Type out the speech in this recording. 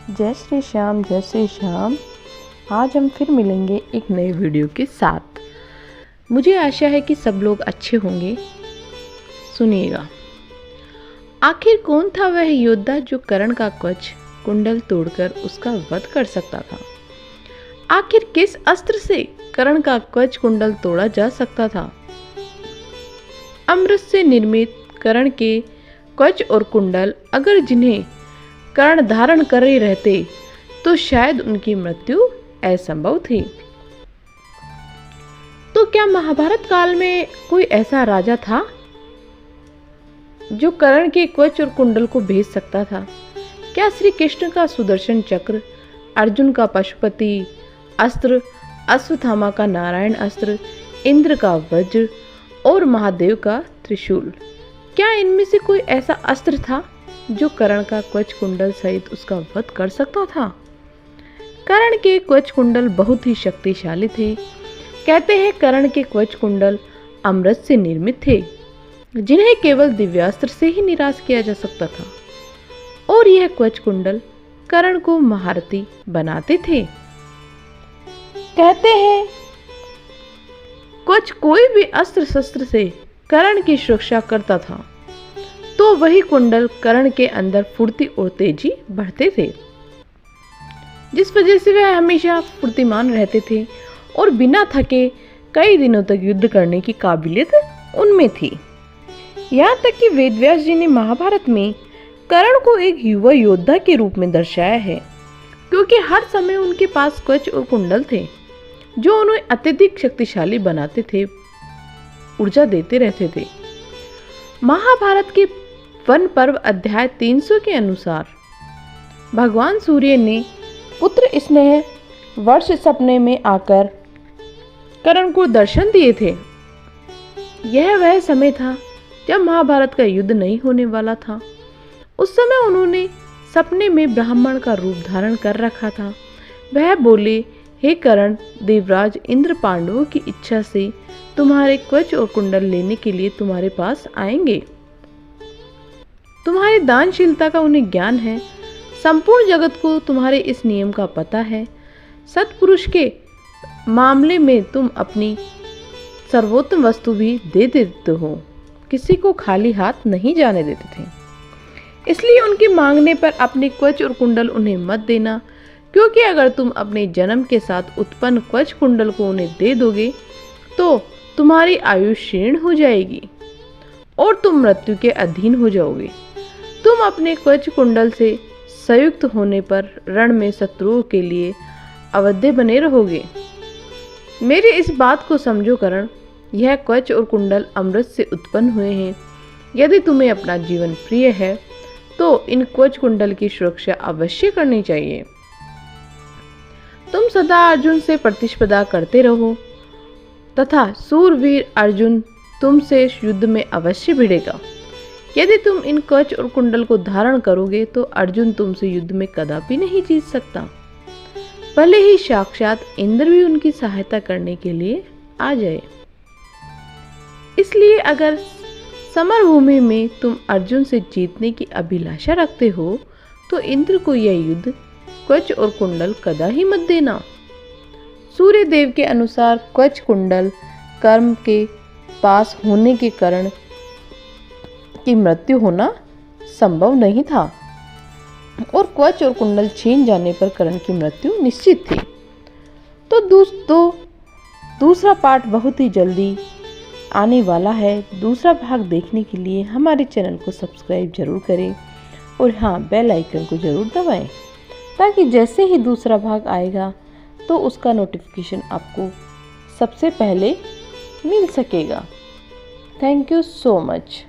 जय श्री श्याम, जय श्री श्याम। आज हम फिर मिलेंगे एक नए वीडियो के साथ। मुझे आशा है कि सब लोग अच्छे होंगे। सुनिएगा, आखिर कौन था वह योद्धा जो कर्ण का कवच कुंडल तोड़कर उसका वध कर सकता था? आखिर किस अस्त्र से कर्ण का कवच कुंडल तोड़ा जा सकता था? अमृत से निर्मित कर्ण के कवच और कुंडल अगर जिन्हें कर्ण धारण कर रहे रहते तो शायद उनकी मृत्यु असंभव थी। तो क्या महाभारत काल में कोई ऐसा राजा था जो कर्ण के कवच और कुंडल को भेज सकता था? क्या श्री कृष्ण का सुदर्शन चक्र, अर्जुन का पशुपति अस्त्र, अश्वत्थामा का नारायण अस्त्र, इंद्र का वज्र और महादेव का त्रिशूल, क्या इनमें से कोई ऐसा अस्त्र था जो कर्ण का कवच कुंडल सहित उसका वध कर सकता था? कर्ण के कवच कुंडल बहुत ही शक्तिशाली थे। कहते हैं कर्ण के कवच कुंडल अमृत से निर्मित थे, जिन्हें केवल दिव्यास्त्र से ही निराश किया जा सकता था, और यह कवच कुंडल कर्ण को महारथी बनाते थे। कहते हैं कवच कोई भी अस्त्र शस्त्र से कर्ण की सुरक्षा करता था, तो वही कुंडल कर्ण के अंदर फुर्ती और तेजी बढ़ते थे, जिस वजह से वह हमेशा फुर्तीमान रहते थे और बिना थके कई दिनों तक युद्ध करने की काबिलियत उनमें थी। यहाँ तक कि वेदव्यास जी ने महाभारत में कर्ण को एक युवा योद्धा के रूप में दर्शाया है, क्योंकि हर समय उनके पास कवच और कुंडल थे जो उन्हें अत्यधिक शक्तिशाली बनाते थे, ऊर्जा देते रहते थे। महाभारत के वन पर्व अध्याय 300 के अनुसार भगवान सूर्य ने पुत्र स्नेह वर्ष सपने में आकर कर्ण को दर्शन दिए थे। यह वह समय था जब महाभारत का युद्ध नहीं होने वाला था। उस समय उन्होंने सपने में ब्राह्मण का रूप धारण कर रखा था। वह बोले, हे कर्ण, देवराज इंद्र पांडवों की इच्छा से तुम्हारे कवच और कुंडल लेने के लिए तुम्हारे पास आएंगे। तुम्हारी दानशीलता का उन्हें ज्ञान है। संपूर्ण जगत को तुम्हारे इस नियम का पता है। सत्पुरुष के मामले में तुम अपनी सर्वोत्तम वस्तु भी दे देते हो, किसी को खाली हाथ नहीं जाने देते थे। इसलिए उनके मांगने पर अपने कवच और कुंडल उन्हें मत देना, क्योंकि अगर तुम अपने जन्म के साथ उत्पन्न कवच कुंडल को उन्हें दे दोगे तो तुम्हारी आयु क्षीण हो जाएगी और तुम मृत्यु के अधीन हो जाओगे। तुम अपने कवच कुंडल से संयुक्त होने पर रण में शत्रुओं के लिए अवध्य बने रहोगे। मेरी इस बात को समझो कर्ण, यह कवच और कुंडल अमृत से उत्पन्न हुए हैं। यदि तुम्हें अपना जीवन प्रिय है तो इन कवच कुंडल की सुरक्षा अवश्य करनी चाहिए। तुम सदा अर्जुन से प्रतिस्पर्धा करते रहो तथा सूरवीर अर्जुन तुमसे युद्ध में अवश्य भिड़ेगा। यदि तुम इन कवच और कुंडल को धारण करोगे तो अर्जुन तुमसे युद्ध में कदापि नहीं जीत सकता, भले ही साक्षात इंद्र भी उनकी सहायता करने के लिए आ जाए। इसलिए अगर समरभूमि में तुम अर्जुन से जीतने की अभिलाषा रखते हो तो इंद्र को यह युद्ध कवच और कुंडल कदा ही मत देना। सूर्य देव के अनुसार कवच कुंडल कर्म के पास होने के कारण की मृत्यु होना संभव नहीं था, और कवच और कुंडल छीन जाने पर कर्ण की मृत्यु निश्चित थी। तो दूसरा पार्ट बहुत ही जल्दी आने वाला है। दूसरा भाग देखने के लिए हमारे चैनल को सब्सक्राइब जरूर करें और हाँ, बेल आइकन को जरूर दबाएं, ताकि जैसे ही दूसरा भाग आएगा तो उसका नोटिफिकेशन आपको सबसे पहले मिल सकेगा। Thank you so much.